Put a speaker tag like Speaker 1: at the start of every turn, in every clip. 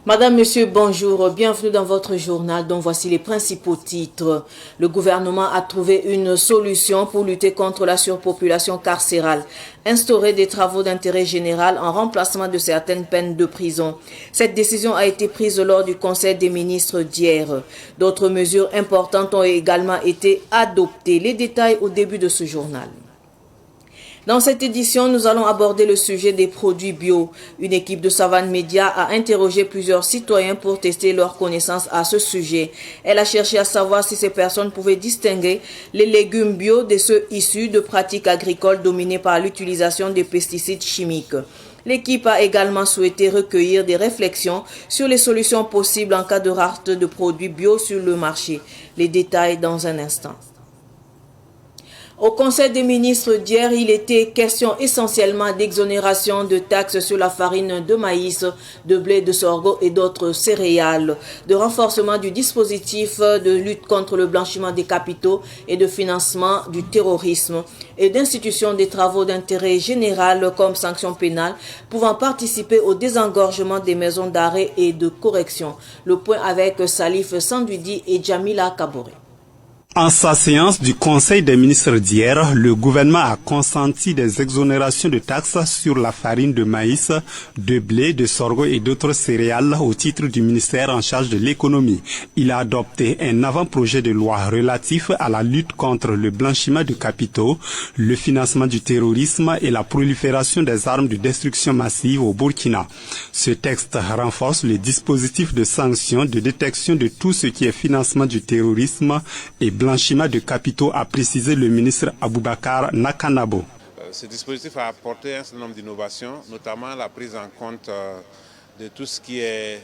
Speaker 1: Madame, Monsieur, bonjour. Bienvenue dans votre journal dont voici les principaux titres. Le gouvernement a trouvé une solution pour lutter contre la surpopulation carcérale. Instaurer des travaux d'intérêt général en remplacement de certaines peines de prison. Cette décision a été prise lors du Conseil des ministres d'hier. D'autres mesures importantes ont également été adoptées. Les détails au début de ce journal. Dans cette édition, nous allons aborder le sujet des produits bio. Une équipe de Savane Média a interrogé plusieurs citoyens pour tester leurs connaissances à ce sujet. Elle a cherché à savoir si ces personnes pouvaient distinguer les légumes bio de ceux issus de pratiques agricoles dominées par l'utilisation des pesticides chimiques. L'équipe a également souhaité recueillir des réflexions sur les solutions possibles en cas de rareté de produits bio sur le marché. Les détails dans un instant. Au Conseil des ministres d'hier, il était question essentiellement d'exonération de taxes sur la farine de maïs, de blé, de sorgho et d'autres céréales, de renforcement du dispositif de lutte contre le blanchiment des capitaux et de financement du terrorisme et d'institution des travaux d'intérêt général comme sanction pénale pouvant participer au désengorgement des maisons d'arrêt et de correction. Le point avec Salif Sandoudi et Jamila Kaboré.
Speaker 2: En sa séance du Conseil des ministres d'hier, le gouvernement a consenti des exonérations de taxes sur la farine de maïs, de blé, de sorgho et d'autres céréales au titre du ministère en charge de l'économie. Il a adopté un avant-projet de loi relatif à la lutte contre le blanchiment de capitaux, le financement du terrorisme et la prolifération des armes de destruction massive au Burkina. Ce texte renforce le dispositif de sanctions de détection de tout ce qui est financement du terrorisme et blanchiment de capitaux, a précisé le ministre Aboubakar Nakanabo.
Speaker 3: Ce dispositif a apporté un certain nombre d'innovations, notamment la prise en compte de tout ce qui est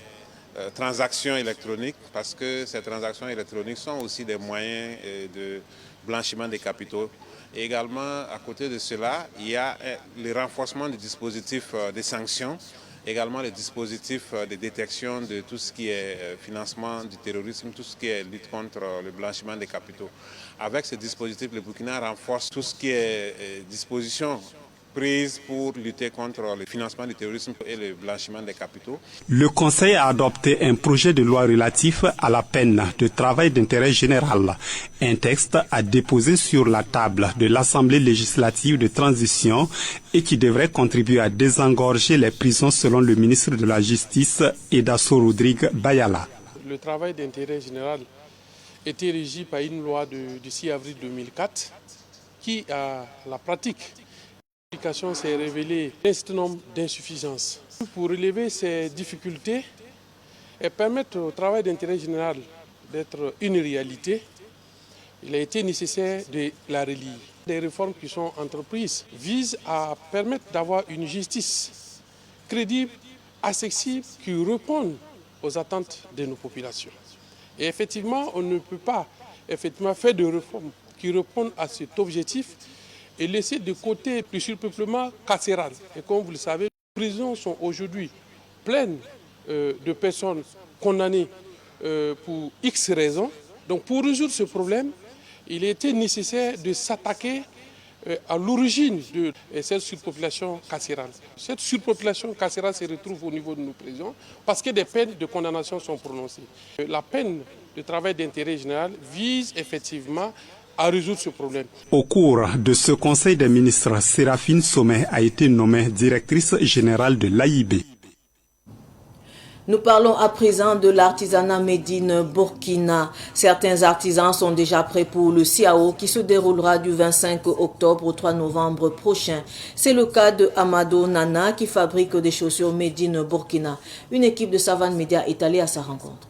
Speaker 3: transactions électroniques, parce que ces transactions électroniques sont aussi des moyens de blanchiment des capitaux. Et également, à côté de cela, il y a le renforcement du dispositif des sanctions, également le dispositif de détection de tout ce qui est financement du terrorisme, tout ce qui est lutte contre le blanchiment des capitaux. Avec ce dispositif, le Burkina renforce tout ce qui est disposition prise pour lutter contre le financement du terrorisme et le blanchiment des capitaux.
Speaker 2: Le Conseil a adopté un projet de loi relatif à la peine de travail d'intérêt général. Un texte a déposé sur la table de l'Assemblée législative de transition et qui devrait contribuer à désengorger les prisons selon le ministre de la Justice, Edasso Rodrigue Bayala.
Speaker 4: Le travail d'intérêt général était régi par une loi du 6 avril 2004 qui, à la pratique, l'application s'est révélée un certain nombre d'insuffisances. Pour relever ces difficultés et permettre au travail d'intérêt général d'être une réalité, il a été nécessaire de la relier. Les réformes qui sont entreprises visent à permettre d'avoir une justice crédible, accessible, qui réponde aux attentes de nos populations. Et effectivement, on ne peut pas faire de réformes qui répondent à cet objectif et laisser de côté le surpeuplement carcéral. Et comme vous le savez, les prisons sont aujourd'hui pleines de personnes condamnées pour X raisons. Donc pour résoudre ce problème, il était nécessaire de s'attaquer à l'origine de cette surpopulation carcérale. Cette surpopulation carcérale se retrouve au niveau de nos prisons parce que des peines de condamnation sont prononcées. La peine de travail d'intérêt général vise effectivement à résoudre ce problème.
Speaker 2: Au cours de ce Conseil des ministres, Séraphine Sommet a été nommée directrice générale de l'AIB.
Speaker 1: Nous parlons à présent de l'artisanat Médine Burkina. Certains artisans sont déjà prêts pour le Siao qui se déroulera du 25 octobre au 3 novembre prochain. C'est le cas de Amado Nana qui fabrique des chaussures Médine Burkina. Une équipe de Savane Média est allée à sa rencontre.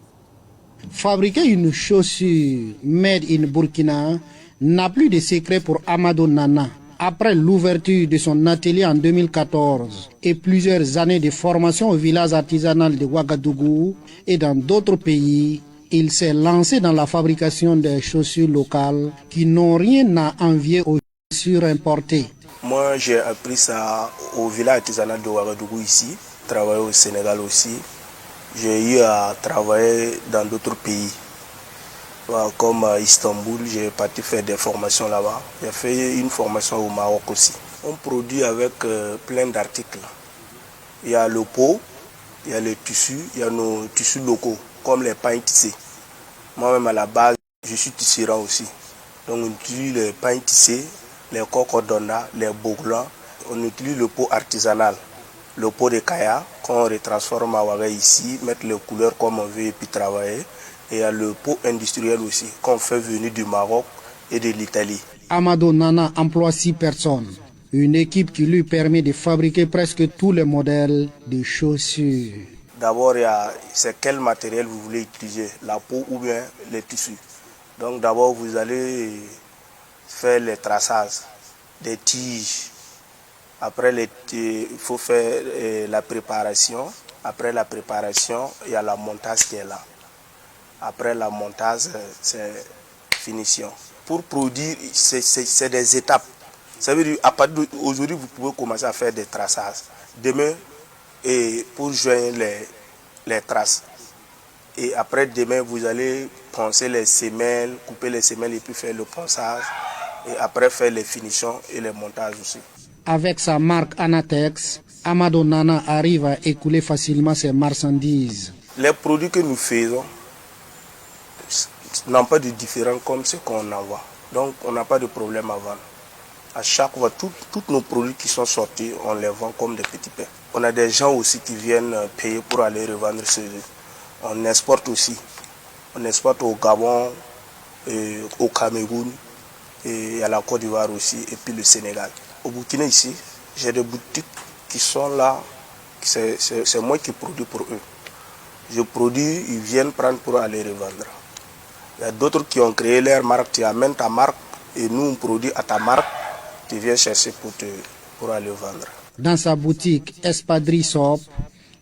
Speaker 5: Fabriquer une chaussure made in Burkina n'a plus de secret pour Amado Nana. Après l'ouverture de son atelier en 2014 et plusieurs années de formation au village artisanal de Ouagadougou et dans d'autres pays, il s'est lancé dans la fabrication des chaussures locales qui n'ont rien à envier aux chaussures importées.
Speaker 6: Moi, j'ai appris ça au village artisanal de Ouagadougou ici, travaillé au Sénégal aussi. J'ai eu à travailler dans d'autres pays. Comme à Istanbul, j'ai parti faire des formations là-bas. J'ai fait une formation au Maroc aussi. On produit avec plein d'articles. Il y a le pot, il y a les tissus, il y a nos tissus locaux, comme les pains tissés. Moi-même à la base, je suis tisserand aussi. Donc on utilise les pains tissés, les cocodona, les bouglans. On utilise le pot artisanal, le pot de kaya, qu'on retransforme à Ouaga ici, mettre les couleurs comme on veut et puis travailler. Et il y a le pot industriel aussi, qu'on fait venir du Maroc et de l'Italie.
Speaker 5: Amadou Nana emploie 6 personnes. Une équipe qui lui permet de fabriquer presque tous les modèles de chaussures.
Speaker 6: D'abord, c'est quel matériel vous voulez utiliser, la peau ou bien les tissus. Donc d'abord, vous allez faire les traçages, des tiges. Après, il faut faire la préparation. Après la préparation, il y a la montage qui est là. Après la montage, c'est finition. Pour produire, c'est des étapes. Ça veut dire, à partir d'aujourd'hui, vous pouvez commencer à faire des traçages. Demain, pour joindre les traces. Et après, demain, vous allez poncer les semelles, couper les semelles et puis faire le ponçage. Et après, faire les finitions et les montages aussi.
Speaker 5: Avec sa marque Anatex, Amadou Nana arrive à écouler facilement ses marchandises.
Speaker 6: Les produits que nous faisons n'ont pas de différence comme ce qu'on envoie. Donc, on n'a pas de problème à vendre. À chaque fois, tous nos produits qui sont sortis, on les vend comme des petits pains. On a des gens aussi qui viennent payer pour aller revendre chez eux. On exporte aussi. On exporte au Gabon, au Cameroun, et à la Côte d'Ivoire aussi, et puis le Sénégal. Au Burkina ici, j'ai des boutiques qui sont là. C'est moi qui produis pour eux. Je produis, ils viennent prendre pour aller revendre. Il y a d'autres qui ont créé leur marque. Tu amènes ta marque et nous on produit à ta marque. Tu viens chercher pour aller vendre.
Speaker 5: Dans sa boutique Espadrille Soap,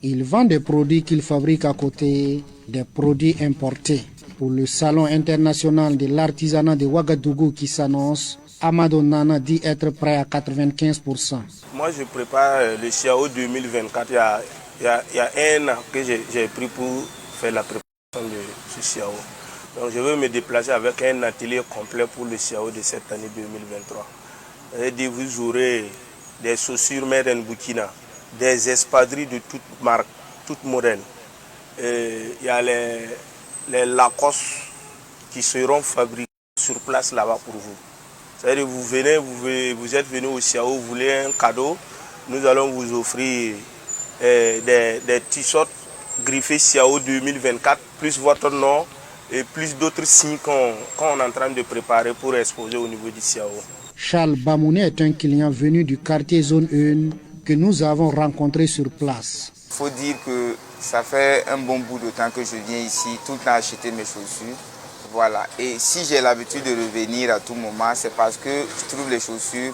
Speaker 5: il vend des produits qu'il fabrique à côté des produits importés. Pour le Salon international de l'artisanat de Ouagadougou qui s'annonce, Amadou Nana dit être prêt à 95%.
Speaker 6: Moi, je prépare le CIAO 2024. Il y a un an que j'ai pris pour faire la préparation de ce CIAO. Donc, je veux me déplacer avec un atelier complet pour le CIAO de cette année 2023. Et vous aurez des chaussures made in Burkina, des espadrilles de toutes marques, toutes modèles. Il y a les Lacoste qui seront fabriqués sur place là-bas pour vous. C'est-à-dire vous venez, vous êtes venu au CIAO, vous voulez un cadeau, nous allons vous offrir des t-shirts griffés CIAO 2024, plus votre nom et plus d'autres signes qu'on est en train de préparer pour exposer au niveau du CIAO.
Speaker 5: Charles Bamouné est un client venu du quartier Zone 1 que nous avons rencontré sur place.
Speaker 7: Il faut dire que ça fait un bon bout de temps que je viens ici, tout le temps acheter mes chaussures. Voilà. Et si j'ai l'habitude de revenir à tout moment, c'est parce que je trouve les chaussures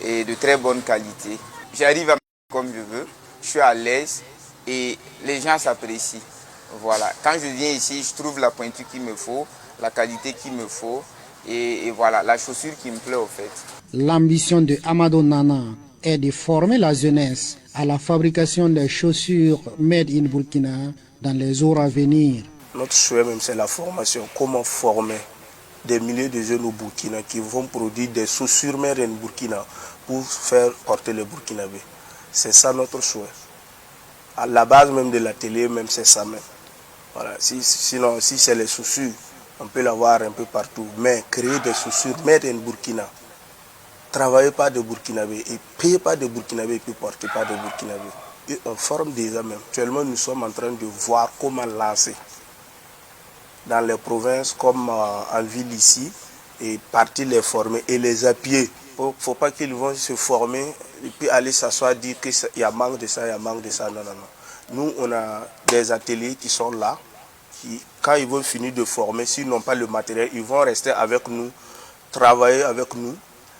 Speaker 7: de très bonne qualité. J'arrive à me comme je veux, je suis à l'aise et les gens s'apprécient. Voilà. Quand je viens ici, je trouve la pointure qu'il me faut, la qualité qu'il me faut et voilà, la chaussure qui me plaît au fait.
Speaker 5: L'ambition de Amadou Nana est de former la jeunesse à la fabrication des chaussures made in Burkina dans les jours à venir.
Speaker 6: Notre souhait même, c'est la formation. Comment former des milliers de jeunes au Burkina qui vont produire des chaussures made in Burkina pour faire porter les Burkinabés. C'est ça notre souhait. À la base même de l'atelier, même c'est ça même. Voilà. Sinon, si c'est les chaussures, on peut l'avoir un peu partout. Mais créer des chaussures made in Burkina, travailler pas de Burkinabés et payer pas de Burkinabés et puis porter pas de Burkinabés. Et on forme déjà même. Actuellement, nous sommes en train de voir comment lancer dans les provinces comme en ville ici et partir les former et les appuyer. Il ne faut pas qu'ils vont se former et puis aller s'asseoir dire qu'il y a manque de ça, il y a manque de ça. Non, non, non. Nous, on a des ateliers qui sont là. Quand ils vont finir de former, s'ils n'ont pas le matériel, ils vont rester avec nous, travailler avec nous.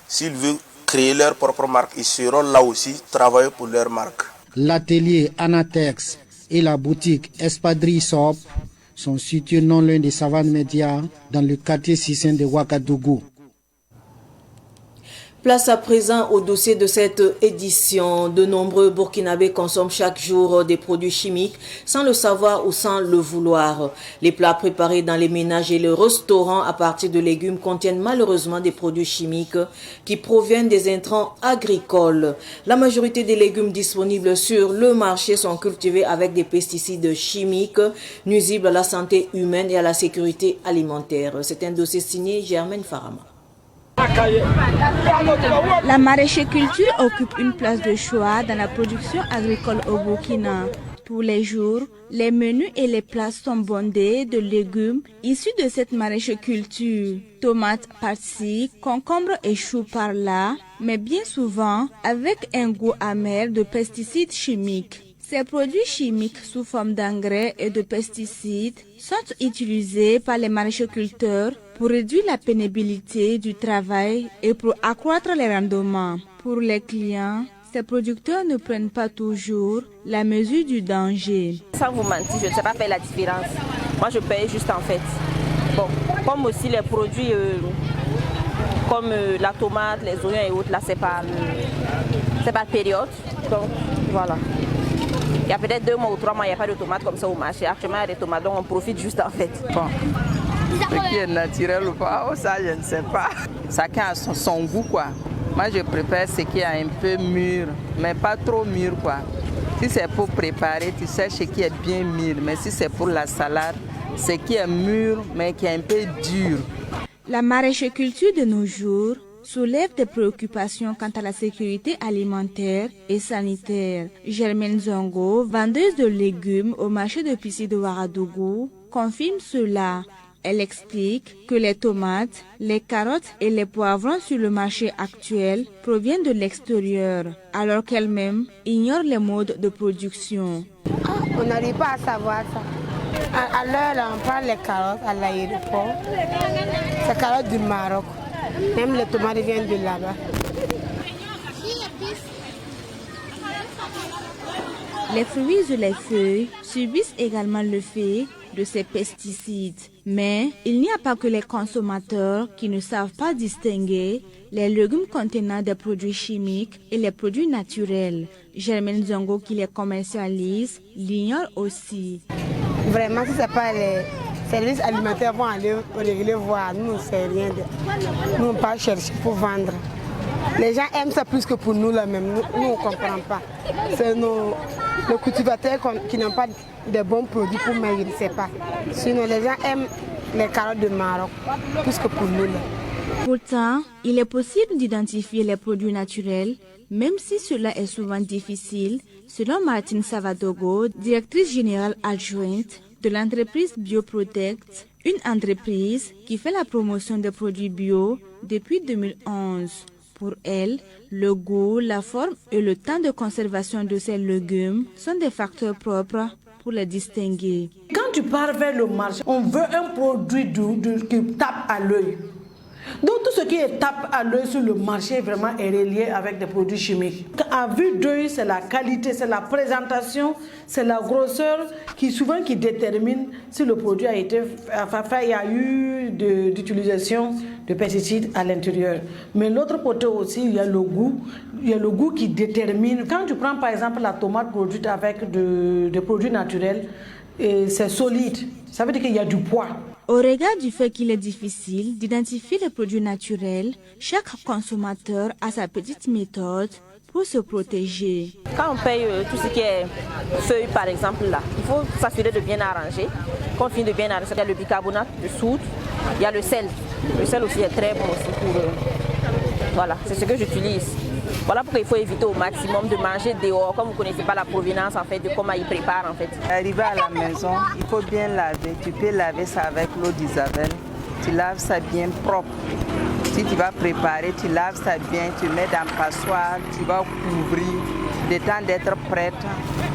Speaker 6: S'ils veulent créer leur propre marque, ils seront là aussi, travailler pour leur marque.
Speaker 5: L'atelier Anatex et la boutique Espadrille Soap sont situés non loin des savanes médias dans le quartier Sissène de Ouagadougou.
Speaker 1: Place à présent au dossier de cette édition. De nombreux Burkinabés consomment chaque jour des produits chimiques sans le savoir ou sans le vouloir. Les plats préparés dans les ménages et les restaurants à partir de légumes contiennent malheureusement des produits chimiques qui proviennent des intrants agricoles. La majorité des légumes disponibles sur le marché sont cultivés avec des pesticides chimiques nuisibles à la santé humaine et à la sécurité alimentaire. C'est un dossier signé Germaine Farama.
Speaker 8: La maraîchère-culture occupe une place de choix dans la production agricole au Burkina. Tous les jours, les menus et les plats sont bondés de légumes issus de cette maraîchère-culture. Tomates par-ci, concombres et choux par-là, mais bien souvent avec un goût amer de pesticides chimiques. Ces produits chimiques sous forme d'engrais et de pesticides sont utilisés par les maraîchers-culteurs pour réduire la pénibilité du travail et pour accroître les rendements. Pour les clients, ces producteurs ne prennent pas toujours la mesure du danger.
Speaker 9: Sans vous mentir, je ne sais pas faire la différence. Moi, je paye juste en fait. Bon, comme aussi les produits comme la tomate, les oignons et autres, là, c'est pas période. Donc, voilà. Il y a peut-être 2 mois ou 3 mois, il n'y a pas de tomates comme ça au marché. Actuellement, il y a des tomates, donc on profite juste en fait.
Speaker 10: Bon. Ce qui est naturel ou pas, ça je ne sais pas. Chacun a son goût quoi. Moi je préfère ce qui est un peu mûr, mais pas trop mûr quoi. Si c'est pour préparer, tu sais ce qui est bien mûr. Mais si c'est pour la salade, ce qui est mûr mais qui est un peu dur.
Speaker 8: La maraîchère-culture de nos jours soulève des préoccupations quant à la sécurité alimentaire et sanitaire. Germaine Zongo, vendeuse de légumes au marché de Pissi de Ouagadougou, confirme cela. Elle explique que les tomates, les carottes et les poivrons sur le marché actuel proviennent de l'extérieur, alors qu'elle-même ignore les modes de production.
Speaker 11: On n'arrive pas à savoir ça. À l'heure, on prend les carottes à l'aéroport. C'est carottes du Maroc. Même les tomates viennent de là-bas.
Speaker 8: Les fruits et les feuilles subissent également le fait de ces pesticides. Mais il n'y a pas que les consommateurs qui ne savent pas distinguer les légumes contenant des produits chimiques et les produits naturels. Germaine Zongo, qui les commercialise, l'ignore aussi.
Speaker 11: Vraiment, si ce n'est pas les services alimentaires vont aller régler voir, nous on ne sait rien. Nous on ne pas chercher pour vendre. Les gens aiment ça plus que pour nous là même. Nous on ne comprend pas. C'est nos cultivateurs qui n'ont pas de bons produits pour moi, je ne sais pas. Sinon les gens aiment les carottes de Maroc plus que pour nous là.
Speaker 8: Pourtant, il est possible d'identifier les produits naturels, même si cela est souvent difficile, selon Martine Savadogo, directrice générale adjointe de l'entreprise Bioprotect, une entreprise qui fait la promotion des produits bio depuis 2011. Pour elle, le goût, la forme et le temps de conservation de ces légumes sont des facteurs propres pour les distinguer.
Speaker 12: Quand tu pars vers le marché, on veut un produit qui tape à l'œil. Donc tout ce qui est tape à l'œil sur le marché vraiment est relié avec des produits chimiques. À vue d'œil, c'est la qualité, c'est la présentation, c'est la grosseur qui détermine si le produit a été fait, il y a eu d'utilisation de pesticides à l'intérieur. Mais l'autre côté aussi, il y a le goût qui détermine. Quand tu prends par exemple la tomate produite avec des produits naturels, c'est solide, ça veut dire qu'il y a du poids.
Speaker 8: Au regard du fait qu'il est difficile d'identifier les produits naturels, chaque consommateur a sa petite méthode pour se protéger.
Speaker 9: Quand on paye tout ce qui est feuilles par exemple là, il faut s'assurer de bien arranger. Quand on finit de bien arranger, il y a le bicarbonate de soude, il y a le sel. Le sel aussi est très bon aussi pour... voilà, c'est ce que j'utilise. Voilà pourquoi il faut éviter au maximum de manger dehors, comme vous ne connaissez pas la provenance en fait, de comment ils préparent en fait.
Speaker 10: Arrivé à la maison, il faut bien laver. Tu peux laver ça avec l'eau d'Isabelle. Tu laves ça bien propre. Si tu vas préparer, tu laves ça bien, tu mets dans le passoire, tu vas couvrir. Le temps d'être prête.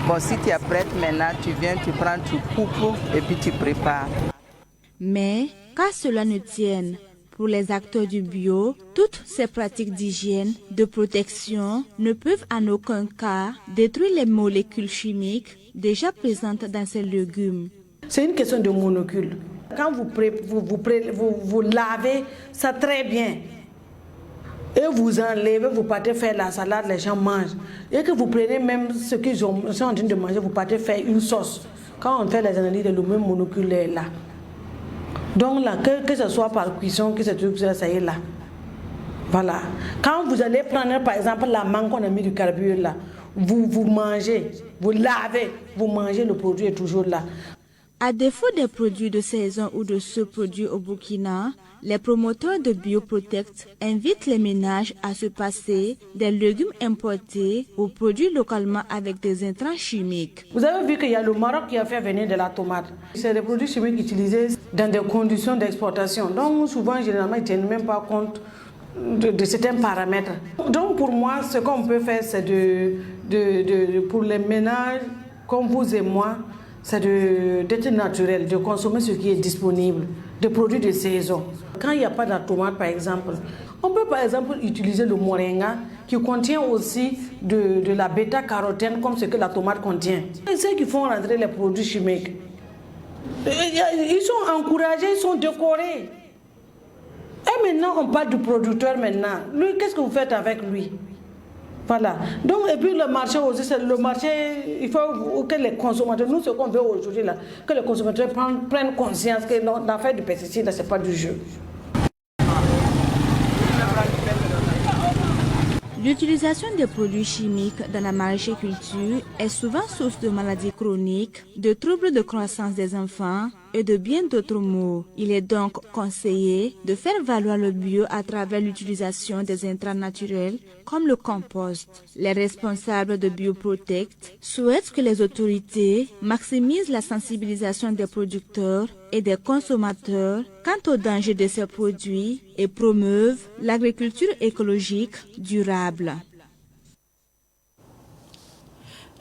Speaker 10: Bon, si tu es prête maintenant, tu viens, tu prends, tu coupes et puis tu prépares.
Speaker 8: Mais qu'à cela ne tienne, pour les acteurs du bio, toutes ces pratiques d'hygiène, de protection ne peuvent en aucun cas détruire les molécules chimiques déjà présentes dans ces légumes.
Speaker 12: C'est une question de molécules. Quand vous lavez ça très bien, et vous enlevez, vous partez faire la salade, les gens mangent. Et que vous prenez même ce qu'ils sont en train de manger, vous partez faire une sauce. Quand on fait les analyses, le même molécule est là. Donc là, que ce soit par cuisson, que ce truc, ça y est là. Voilà. Quand vous allez prendre par exemple la mangue qu'on a mis du carburant là, vous mangez, vous lavez, vous mangez, le produit est toujours là.
Speaker 8: À défaut des produits de saison ou de ceux produits au Burkina, les promoteurs de Bioprotect invitent les ménages à se passer des légumes importés ou produits localement avec des intrants chimiques.
Speaker 12: Vous avez vu qu'il y a le Maroc qui a fait venir de la tomate. C'est des produits chimiques utilisés dans des conditions d'exportation. Donc souvent, généralement, ils ne tiennent même pas compte de certains paramètres. Donc pour moi, ce qu'on peut faire, c'est pour les ménages comme vous et moi, c'est d'être naturel, de consommer ce qui est disponible, de produits de saison. Quand il n'y a pas de tomate, par exemple, on peut par exemple utiliser le moringa qui contient aussi de la bêta-carotène comme ce que la tomate contient. Et ceux qui font rentrer les produits chimiques, ils sont encouragés, ils sont décorés. Et maintenant, on parle du producteur maintenant. Lui, qu'est-ce que vous faites avec lui? Voilà. Donc, et puis le marché aussi, c'est le marché, il faut que les consommateurs, nous ce qu'on veut aujourd'hui là, que les consommateurs prennent conscience que l'affaire du pesticide, ce n'est pas du jeu.
Speaker 8: L'utilisation des produits chimiques dans la maraîchère-culture est souvent source de maladies chroniques, de troubles de croissance des enfants et de bien d'autres maux. Il est donc conseillé de faire valoir le bio à travers l'utilisation des intrants naturels comme le compost. Les responsables de Bioprotect souhaitent que les autorités maximisent la sensibilisation des producteurs et des consommateurs quant aux dangers de ces produits et promeuvent l'agriculture écologique durable.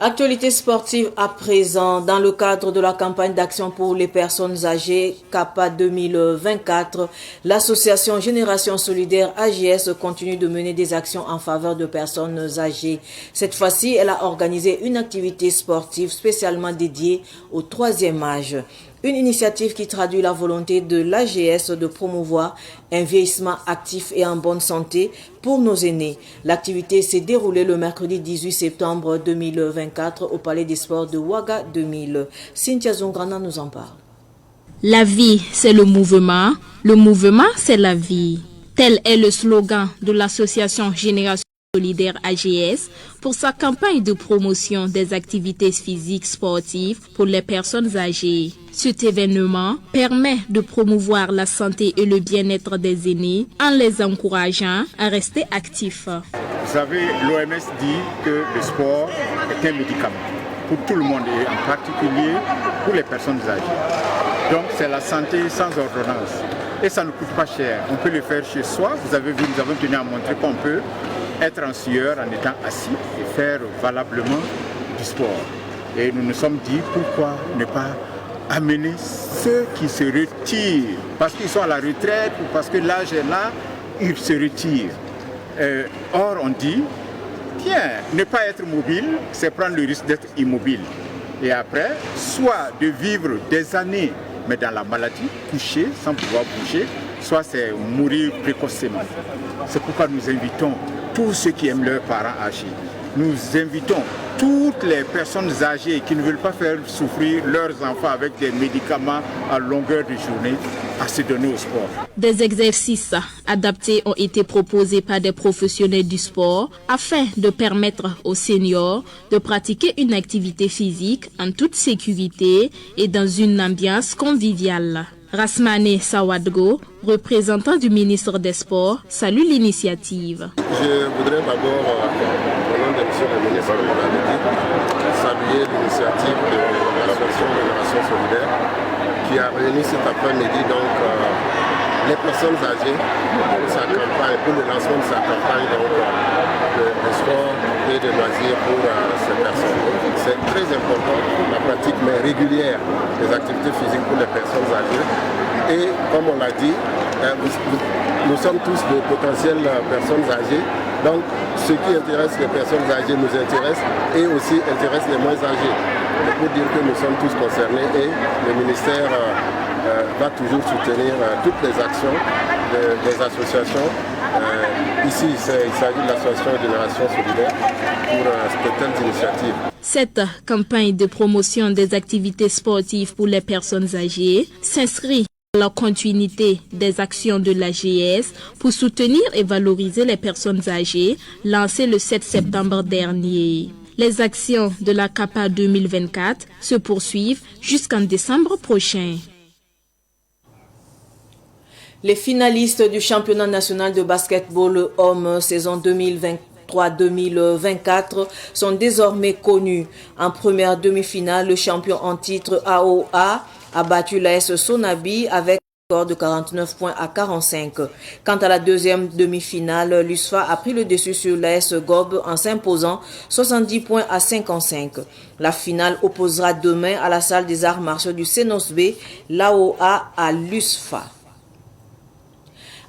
Speaker 1: Actualité sportive à présent. Dans le cadre de la campagne d'action pour les personnes âgées CAPA 2024, l'association Génération Solidaire AGS continue de mener des actions en faveur de personnes âgées. Cette fois-ci, elle a organisé une activité sportive spécialement dédiée au 3e âge. Une initiative qui traduit la volonté de l'AGS de promouvoir un vieillissement actif et en bonne santé pour nos aînés. L'activité s'est déroulée le mercredi 18 septembre 2024 au Palais des Sports de Ouaga 2000. Cynthia Zongrana nous en parle.
Speaker 13: La vie, c'est le mouvement, c'est la vie. Tel est le slogan de l'association Génération Solidaire AGS pour sa campagne de promotion des activités physiques sportives pour les personnes âgées. Cet événement permet de promouvoir la santé et le bien-être des aînés en les encourageant à rester actifs.
Speaker 14: Vous savez, l'OMS dit que le sport est un médicament pour tout le monde et en particulier pour les personnes âgées. Donc c'est la santé sans ordonnance et ça ne coûte pas cher. On peut le faire chez soi. Vous avez vu, nous avons tenu à montrer qu'on peut être en sueur en étant assis et faire valablement du sport. Et nous nous sommes dit pourquoi ne pas amener ceux qui se retirent parce qu'ils sont à la retraite ou parce que l'âge est là, ils se retirent. Or on dit, tiens, ne pas être mobile, c'est prendre le risque d'être immobile. Et après, soit de vivre des années, mais dans la maladie, couché, sans pouvoir bouger, soit c'est mourir précocement. C'est pourquoi nous invitons tous ceux qui aiment leurs parents âgés. Nous invitons toutes les personnes âgées qui ne veulent pas faire souffrir leurs enfants avec des médicaments à longueur de journée à se donner au sport.
Speaker 13: Des exercices adaptés ont été proposés par des professionnels du sport afin de permettre aux seniors de pratiquer une activité physique en toute sécurité et dans une ambiance conviviale. Rasmane Sawadgo, représentant du ministre des Sports, salue l'initiative.
Speaker 15: Je voudrais d'abord, au nom de monsieur le ministre de la République, saluer l'initiative de l'association Génération Solidaire qui a réuni cet après-midi donc les personnes âgées pour sa campagne, pour le lancement de sa campagne de sport et de loisirs pour ces personnes. C'est très important, la pratique mais régulière des activités physiques pour les personnes âgées. Et comme on l'a dit, nous sommes tous de potentielles personnes âgées. Donc ce qui intéresse les personnes âgées nous intéresse et aussi intéresse les moins âgés. C'est pour dire que nous sommes tous concernés et le ministère va toujours soutenir toutes les actions des associations Ici, il s'agit de l'association Génération Solidaire pour de telles initiatives.
Speaker 13: Cette campagne de promotion des activités sportives pour les personnes âgées s'inscrit dans la continuité des actions de l'AGS pour soutenir et valoriser les personnes âgées lancées le 7 septembre dernier. Les actions de la CAPA 2024 se poursuivent jusqu'en décembre prochain.
Speaker 1: Les finalistes du championnat national de basketball hommes saison 2023-2024 sont désormais connus. En première demi-finale, le champion en titre AOA a battu l'AS Sonabi avec un score de 49 points à 45. Quant à la deuxième demi-finale, l'USFA a pris le dessus sur l'AS Gob en s'imposant 70 points à 55. La finale opposera demain à la salle des arts martiaux du CENOSB l'AOA à l'USFA.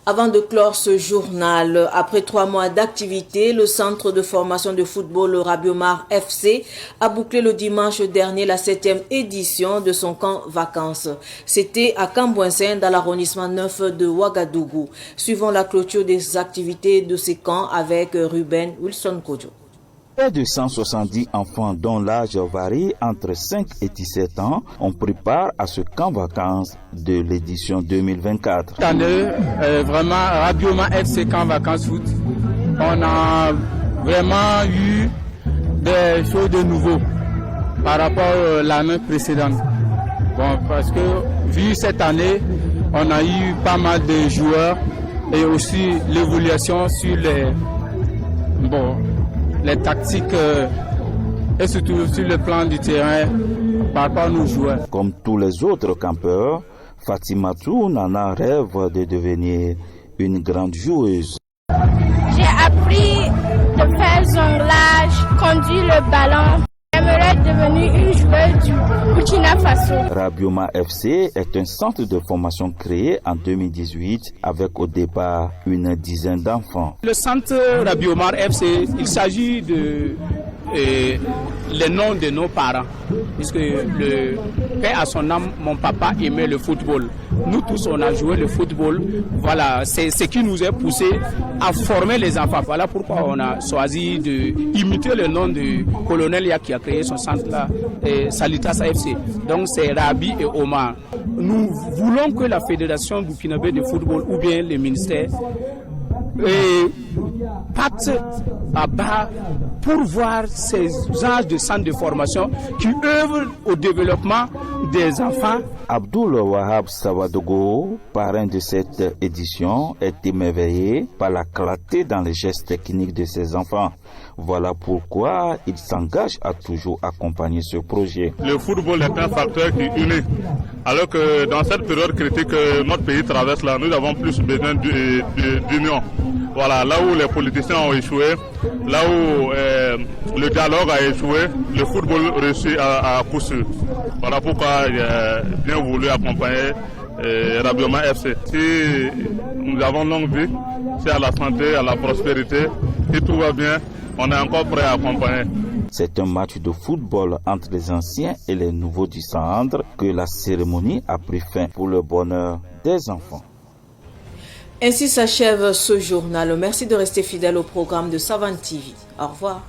Speaker 1: Avant de clore ce journal, après 3 mois d'activité, le centre de formation de football Rabiomar FC a bouclé le dimanche dernier la 7e édition de son camp vacances. C'était à Cambouensin dans l'arrondissement 9 de Ouagadougou. Suivons la clôture des activités de ces camps avec Ruben Wilson Kodjo.
Speaker 16: Près de 170 enfants dont l'âge varie entre 5 et 17 ans, on prépare à ce camp vacances de l'édition 2024.
Speaker 17: Cette année, vraiment, Rabioma FC camp vacances foot, on a vraiment eu des choses de nouveau par rapport à l'année précédente. Bon, parce que vu cette année, on a eu pas mal de joueurs et aussi l'évolution sur les tactiques et surtout sur le plan du terrain par rapport à nos joueurs.
Speaker 16: Comme tous les autres campeurs, Fatimatou Nana rêve de devenir une grande joueuse.
Speaker 18: J'ai appris de faire jonglage, conduire le ballon. J'aimerais devenir une joueuse du Burkina Faso.
Speaker 16: Rabioma FC est un centre de formation créé en 2018 avec au départ une dizaine d'enfants.
Speaker 17: Le centre Rabioma FC, il s'agit de les noms de nos parents. Puisque le père à son âme, mon papa aimait le football. Nous tous, on a joué le football. Voilà, c'est ce qui nous a poussé à former les enfants. Voilà pourquoi on a choisi d'imiter le nom du colonel qui a créé son centre-là, Salitas FC. Donc c'est Rabi et Omar. Nous voulons que la Fédération burkinabé de football ou bien le ministère partent à bas pour voir ces genres de centres de formation qui œuvrent au développement des enfants.
Speaker 16: Abdoul Wahab Sawadogo, parrain de cette édition, est émerveillé par la clarté dans les gestes techniques de ses enfants. Voilà pourquoi il s'engage à toujours accompagner ce projet.
Speaker 19: Le football est un facteur qui unit. Alors que dans cette période critique que notre pays traverse là, nous avons plus besoin d'union. Voilà, là où les politiciens ont échoué, là où le dialogue a échoué, le football réussit à coup sûr. Voilà pourquoi j'ai bien voulu accompagner Rabioma FC. Si nous avons longue vie, si à la santé, à la prospérité, si tout va bien, on est encore prêt à accompagner.
Speaker 16: C'est un match de football entre les anciens et les nouveaux du centre que la cérémonie a pris fin pour le bonheur des enfants.
Speaker 1: Ainsi s'achève ce journal. Merci de rester fidèle au programme de Savane TV. Au revoir.